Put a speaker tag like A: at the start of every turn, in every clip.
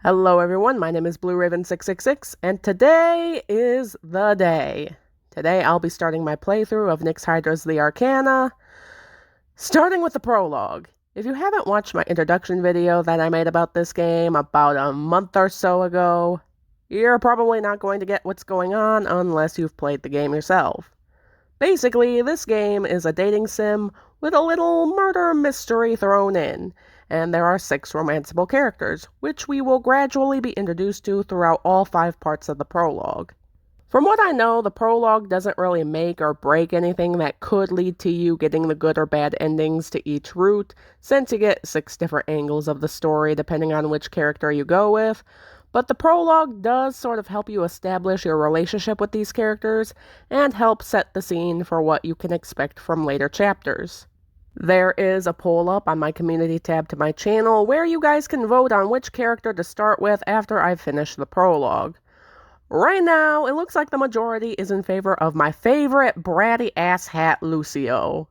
A: Hello everyone, my name is Blue Raven 666 and today is the day. Today I'll be starting my playthrough of Nyx Hydra's The Arcana, starting with the prologue. If you haven't watched my introduction video that I made about this game about a month or so ago, you're probably not going to get what's going on unless you've played the game yourself. Basically, this game is a dating sim with a little murder mystery thrown in, and there are 6 romanceable characters, which we will gradually be introduced to throughout all 5 parts of the prologue. From what I know, the prologue doesn't really make or break anything that could lead to you getting the good or bad endings to each route, since you get 6 different angles of the story depending on which character you go with, but the prologue does sort of help you establish your relationship with these characters and help set the scene for what you can expect from later chapters. There is a poll up on my community tab to my channel where you guys can vote on which character to start with after I've finished the prologue. Right now, it looks like the majority is in favor of my favorite bratty asshat Lucio.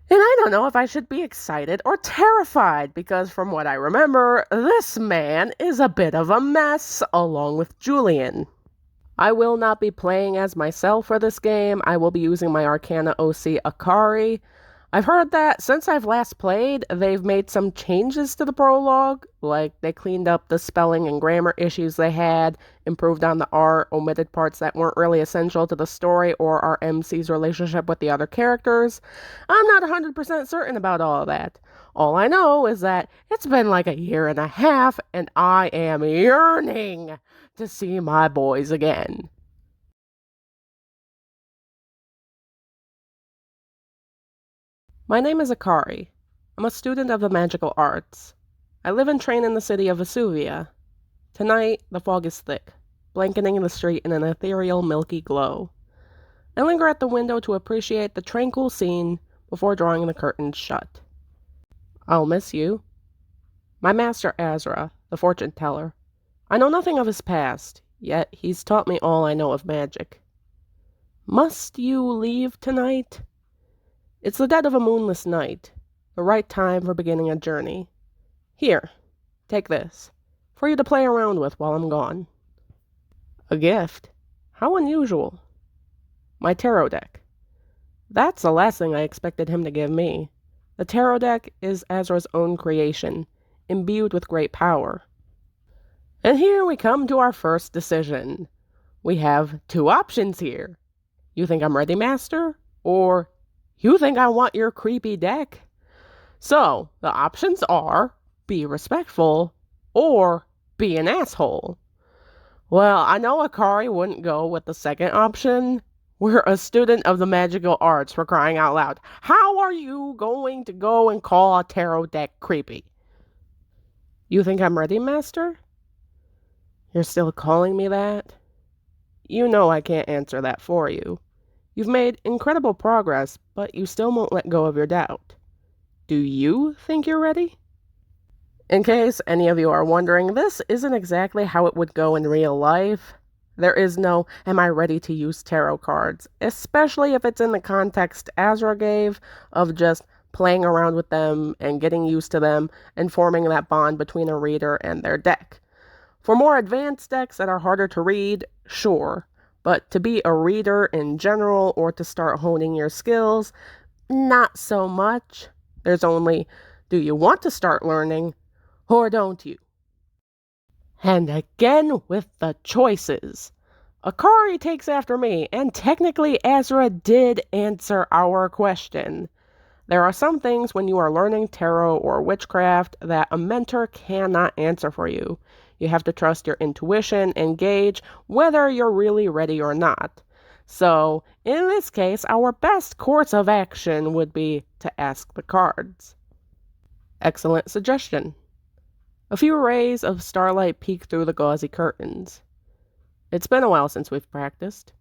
A: And I don't know if I should be excited or terrified, because from what I remember, this man is a bit of a mess, along with Julian. I will not be playing as myself for this game. I will be using my Arcana OC Akari. I've heard that since I've last played, they've made some changes to the prologue, like they cleaned up the spelling and grammar issues they had, improved on the art, omitted parts that weren't really essential to the story or our MC's relationship with the other characters. I'm not 100% certain about all of that. All I know is that it's been like a year and a half, and I am yearning to see my boys again. My name is Akari. I'm a student of the magical arts. I live and train in the city of Vesuvia. Tonight, the fog is thick, blanketing the street in an ethereal, milky glow. I linger at the window to appreciate the tranquil scene before drawing the curtains shut. I'll miss you. My master Asra, the fortune teller. I know nothing of his past, yet he's taught me all I know of magic. Must you leave tonight? It's the dead of a moonless night, the right time for beginning a journey. Here, take this, for you to play around with while I'm gone. A gift? How unusual. My tarot deck. That's the last thing I expected him to give me. The tarot deck is Asra's own creation, imbued with great power. And here we come to our first decision. We have 2 options here. You think I'm ready, Master? Or you think I want your creepy deck? So, the options are be respectful or be an asshole. Well, I know Akari wouldn't go with the second option. We're a student of the magical arts, for crying out loud. How are you going to go and call a tarot deck creepy? You think I'm ready, Master? You're still calling me that? You know I can't answer that for you. You've made incredible progress, but you still won't let go of your doubt. Do you think you're ready? In case any of you are wondering, this isn't exactly how it would go in real life. There is no, am I ready to use tarot cards, especially if it's in the context Asra gave of just playing around with them and getting used to them and forming that bond between a reader and their deck. For more advanced decks that are harder to read, sure. But to be a reader in general or to start honing your skills, not so much. There's only, do you want to start learning or don't you? And again with the choices. Akari takes after me, and technically Asra did answer our question. There are some things when you are learning tarot or witchcraft that a mentor cannot answer for you. You have to trust your intuition and gauge whether you're really ready or not. So, in this case, our best course of action would be to ask the cards. Excellent suggestion. A few rays of starlight peek through the gauzy curtains. It's been a while since we've practiced.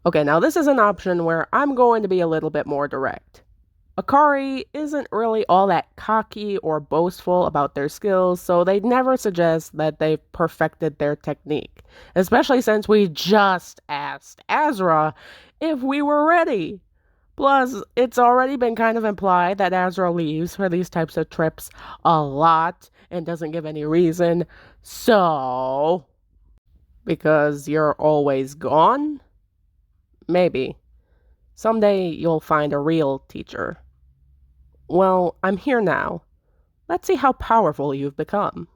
A: Okay, now this is an option where I'm going to be a little bit more direct. Akari isn't really all that cocky or boastful about their skills, so they'd never suggest that they've perfected their technique, especially since we just asked Asra if we were ready. Plus, it's already been kind of implied that Asra leaves for these types of trips a lot, and doesn't give any reason. So, because you're always gone? Maybe. Someday you'll find a real teacher. Well, I'm here now. Let's see how powerful you've become.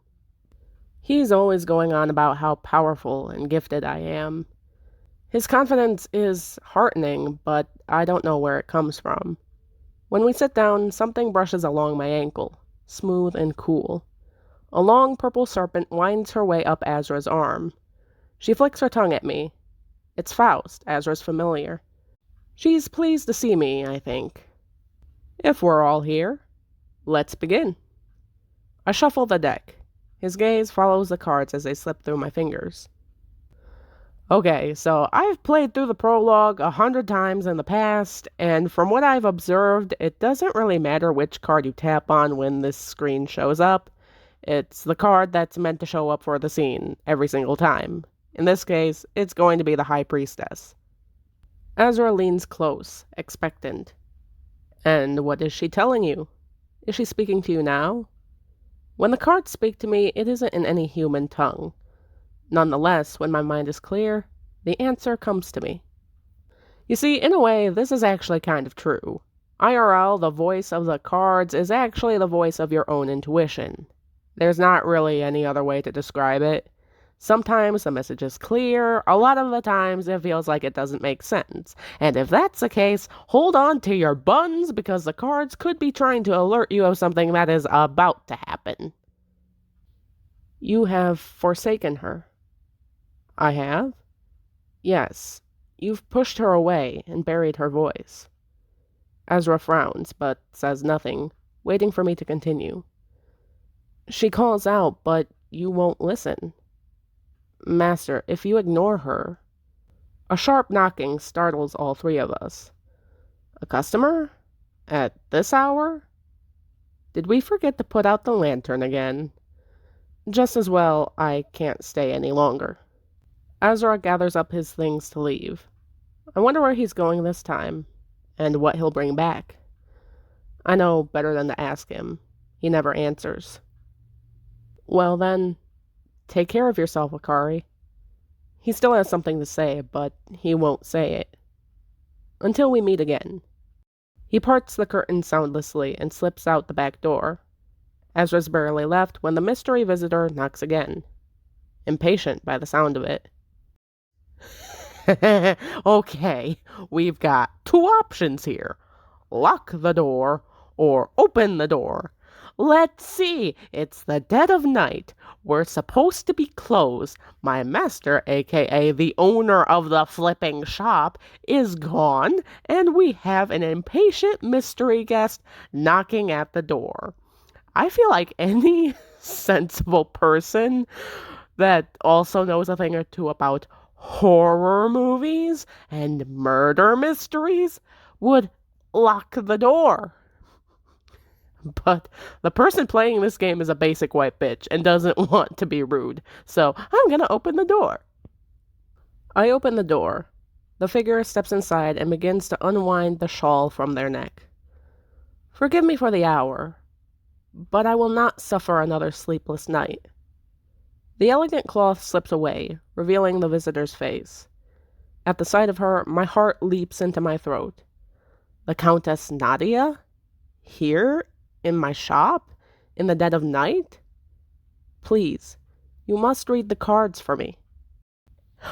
A: He's always going on about how powerful and gifted I am. His confidence is heartening, but I don't know where it comes from. When we sit down, something brushes along my ankle, smooth and cool. A long purple serpent winds her way up Asra's arm. She flicks her tongue at me. It's Faust, Asra's familiar. She's pleased to see me, I think. If we're all here, let's begin. I shuffle the deck. His gaze follows the cards as they slip through my fingers. Okay, so I've played through the prologue 100 times in the past, and from what I've observed, it doesn't really matter which card you tap on when this screen shows up. It's the card that's meant to show up for the scene every single time. In this case, it's going to be the High Priestess. Asra leans close, expectant. And what is she telling you? Is she speaking to you now? When the cards speak to me, it isn't in any human tongue. Nonetheless, when my mind is clear, the answer comes to me. You see, in a way, this is actually kind of true. IRL, the voice of the cards, is actually the voice of your own intuition. There's not really any other way to describe it. Sometimes the message is clear, a lot of the times it feels like it doesn't make sense. And if that's the case, hold on to your buns because the cards could be trying to alert you of something that is about to happen. You have forsaken her. I have? Yes. You've pushed her away and buried her voice. Asra frowns, but says nothing, waiting for me to continue. She calls out, but you won't listen. Master, if you ignore her... A sharp knocking startles all three of us. A customer? At this hour? Did we forget to put out the lantern again? Just as well, I can't stay any longer. Asra gathers up his things to leave. I wonder where he's going this time, and what he'll bring back. I know better than to ask him. He never answers. Well then, take care of yourself, Akari. He still has something to say, but he won't say it. Until we meet again. He parts the curtain soundlessly and slips out the back door. Asra's barely left when the mystery visitor knocks again. Impatient by the sound of it. Okay, we've got two options here. Lock the door or open the door. Let's see, it's the dead of night. We're supposed to be closed. My master, aka the owner of the flipping shop, is gone, and we have an impatient mystery guest knocking at the door. I feel like any sensible person that also knows a thing or two about horror movies and murder mysteries would lock the door. But the person playing this game is a basic white bitch and doesn't want to be rude, so I'm gonna open the door. I open the door. The figure steps inside and begins to unwind the shawl from their neck. Forgive me for the hour, but I will not suffer another sleepless night. The elegant cloth slips away, revealing the visitor's face. At the sight of her, my heart leaps into my throat. The Countess Nadia? Here? In my shop? In the dead of night? Please, you must read the cards for me.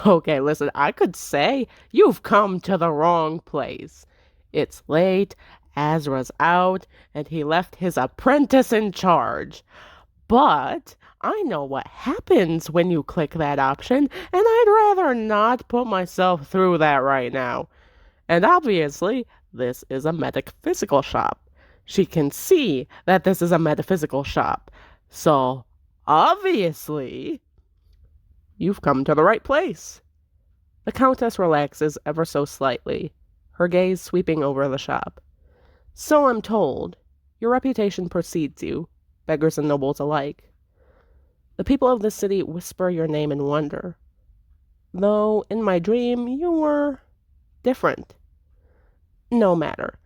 A: Okay, listen, I could say you've come to the wrong place. It's late, Asra's out, and he left his apprentice in charge. But I know what happens when you click that option, and I'd rather not put myself through that right now. And obviously, this is a metaphysical shop. She can see that this is a metaphysical shop. So, obviously, you've come to the right place. The Countess relaxes ever so slightly, her gaze sweeping over the shop. So I'm told. Your reputation precedes you, beggars and nobles alike. The people of this city whisper your name in wonder. Though, in my dream, you were different. No matter.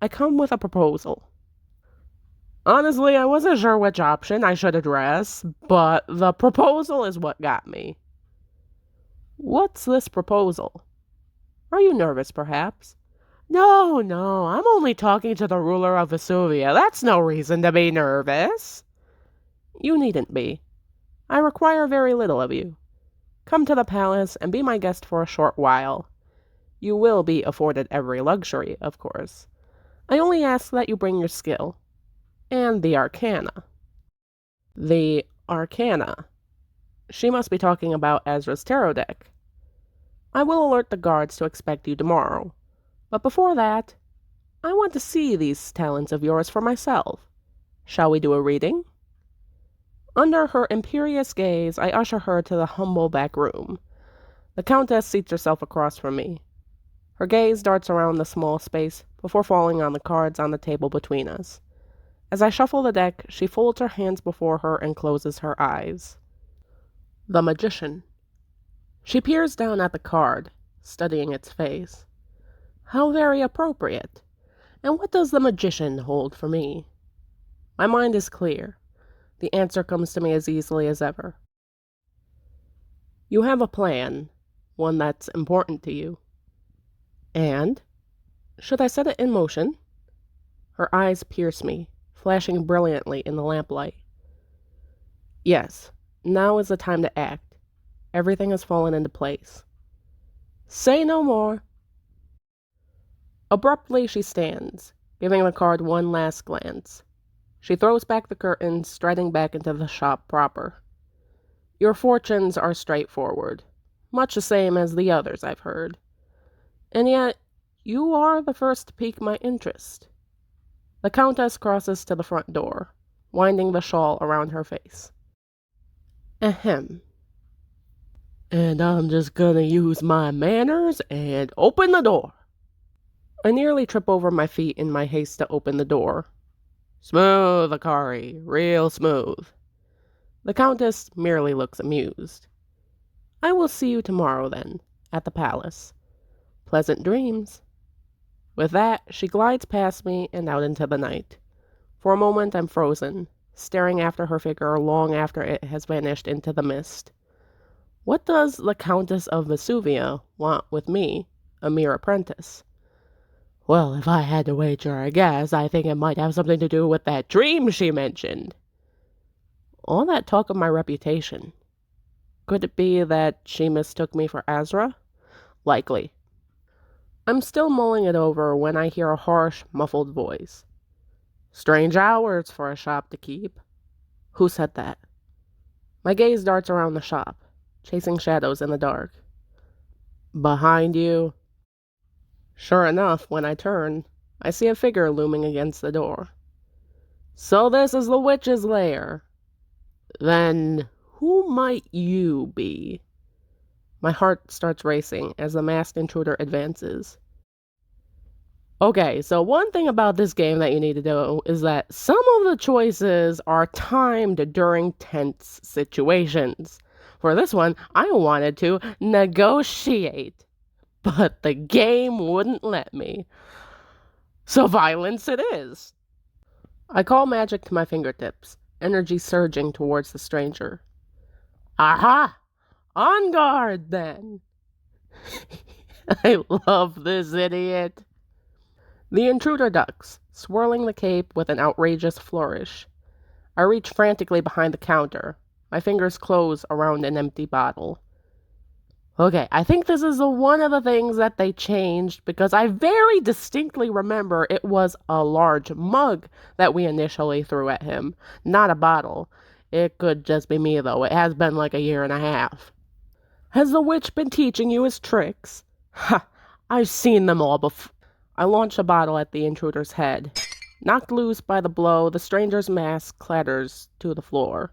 A: I come with a proposal. Honestly, I wasn't sure which option I should address, but the proposal is what got me. What's this proposal? Are you nervous, perhaps? No, no, I'm only talking to the ruler of Vesuvia. That's no reason to be nervous. You needn't be. I require very little of you. Come to the palace and be my guest for a short while. You will be afforded every luxury, of course. I only ask that you bring your skill. And the Arcana. The Arcana. She must be talking about Asra's tarot deck. I will alert the guards to expect you tomorrow. But before that, I want to see these talents of yours for myself. Shall we do a reading? Under her imperious gaze, I usher her to the humble back room. The Countess seats herself across from me. Her gaze darts around the small space before falling on the cards on the table between us. As I shuffle the deck, she folds her hands before her and closes her eyes. The Magician. She peers down at the card, studying its face. How very appropriate. And what does the Magician hold for me? My mind is clear. The answer comes to me as easily as ever. You have a plan, one that's important to you. And? Should I set it in motion? Her eyes pierce me, flashing brilliantly in the lamplight. Yes, now is the time to act. Everything has fallen into place. Say no more. Abruptly she stands, giving the card one last glance. She throws back the curtains, striding back into the shop proper. Your fortunes are straightforward, much the same as the others I've heard. And yet, you are the first to pique my interest. The Countess crosses to the front door, winding the shawl around her face. Ahem. And I'm just gonna use my manners and open the door. I nearly trip over my feet in my haste to open the door. Smooth, Akari, real smooth. The Countess merely looks amused. I will see you tomorrow, then, at the palace. Pleasant dreams. With that, she glides past me and out into the night. For a moment, I'm frozen, staring after her figure long after it has vanished into the mist. What does the Countess of Vesuvia want with me, a mere apprentice? Well, if I had to wager a guess, I think it might have something to do with that dream she mentioned. All that talk of my reputation. Could it be that she mistook me for Asra? Likely. I'm still mulling it over when I hear a harsh, muffled voice. Strange hours for a shop to keep. Who said that? My gaze darts around the shop, chasing shadows in the dark. Behind you. Sure enough, when I turn, I see a figure looming against the door. So this is the witch's lair. Then who might you be? My heart starts racing as the masked intruder advances. Okay, so one thing about this game that you need to know is that some of the choices are timed during tense situations. For this one, I wanted to negotiate, but the game wouldn't let me. So violence it is. I call magic to my fingertips, energy surging towards the stranger. Aha! On guard, then! I love this idiot. The intruder ducks, swirling the cape with an outrageous flourish. I reach frantically behind the counter. My fingers close around an empty bottle. Okay, I think this is one of the things that they changed because I very distinctly remember it was a large mug that we initially threw at him, not a bottle. It could just be me, though. It has been like a year and a half. Has the witch been teaching you his tricks? Ha! I've seen them all before. I launch a bottle at the intruder's head. Knocked loose by the blow, the stranger's mask clatters to the floor.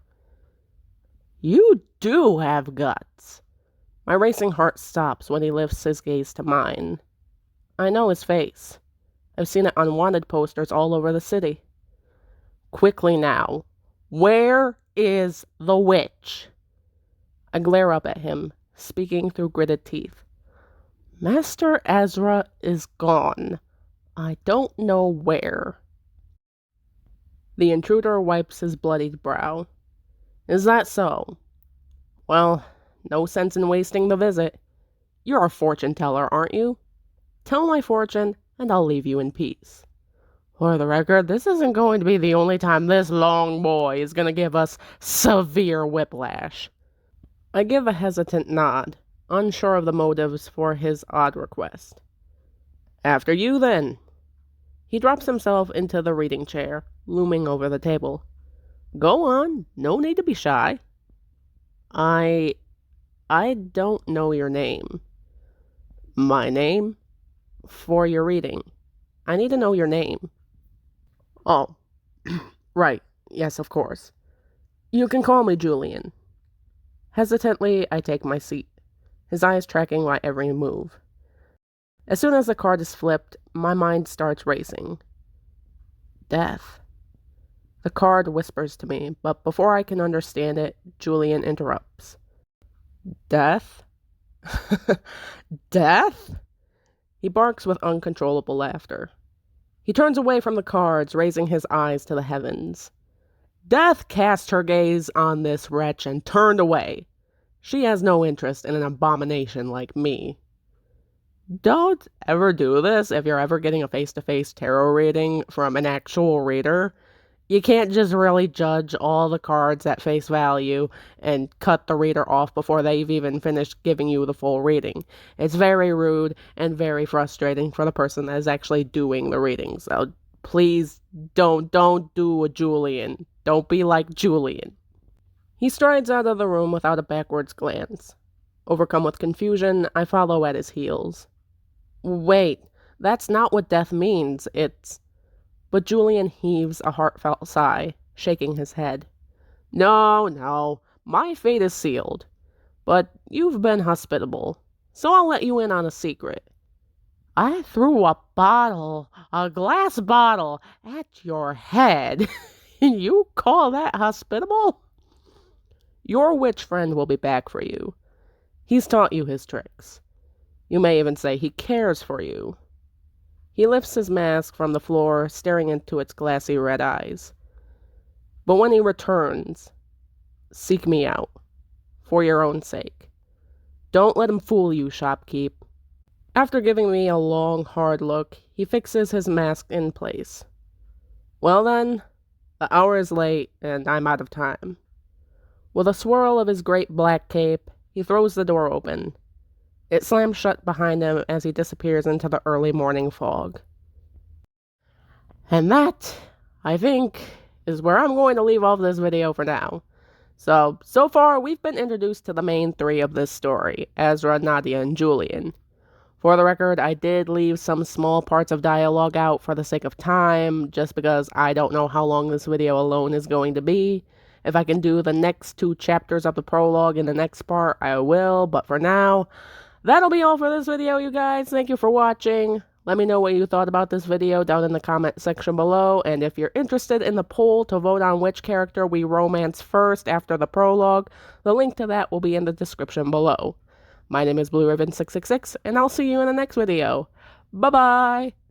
A: You do have guts. My racing heart stops when he lifts his gaze to mine. I know his face. I've seen it on wanted posters all over the city. Quickly now, where is the witch? I glare up at him, speaking through gritted teeth. Master Asra is gone. I don't know where. The intruder wipes his bloodied brow. Is that so? Well, no sense in wasting the visit. You're a fortune teller, aren't you? Tell my fortune, and I'll leave you in peace. For the record, this isn't going to be the only time this long boy is going to give us severe whiplash. I give a hesitant nod, unsure of the motives for his odd request. After you, then. He drops himself into the reading chair, looming over the table. Go on, no need to be shy. I don't know your name. My name? For your reading. I need to know your name. Oh, right. Yes, of course. You can call me Julian. Hesitantly, I take my seat, his eyes tracking my every move. As soon as the card is flipped, my mind starts racing. Death. The card whispers to me, but before I can understand it, Julian interrupts. Death? Death? He barks with uncontrollable laughter. He turns away from the cards, raising his eyes to the heavens. Death cast her gaze on this wretch and turned away. She has no interest in an abomination like me. Don't ever do this if you're ever getting a face-to-face tarot reading from an actual reader. You can't just really judge all the cards at face value and cut the reader off before they've even finished giving you the full reading. It's very rude and very frustrating for the person that is actually doing the reading. So please don't do a Julian. Don't be like Julian. He strides out of the room without a backwards glance. Overcome with confusion, I follow at his heels. Wait, that's not what death means. But Julian heaves a heartfelt sigh, shaking his head. No, my fate is sealed. But you've been hospitable, so I'll let you in on a secret. I threw a glass bottle, at your head. You call that hospitable? Your witch friend will be back for you. He's taught you his tricks. You may even say he cares for you. He lifts his mask from the floor, staring into its glassy red eyes. But when he returns, seek me out, for your own sake. Don't let him fool you, shopkeep. After giving me a long, hard look, he fixes his mask in place. Well then, the hour is late, and I'm out of time. With a swirl of his great black cape, he throws the door open. It slams shut behind him as he disappears into the early morning fog. And that, I think, is where I'm going to leave off this video for now. So far we've been introduced to the main three of this story, Asra, Nadia, and Julian. For the record, I did leave some small parts of dialogue out for the sake of time, just because I don't know how long this video alone is going to be. If I can do the next 2 chapters of the prologue in the next part, I will, but for now, that'll be all for this video, you guys. Thank you for watching. Let me know what you thought about this video down in the comment section below, and if you're interested in the poll to vote on which character we romance first after the prologue, the link to that will be in the description below. My name is BlueRibbon666, and I'll see you in the next video. Bye-bye!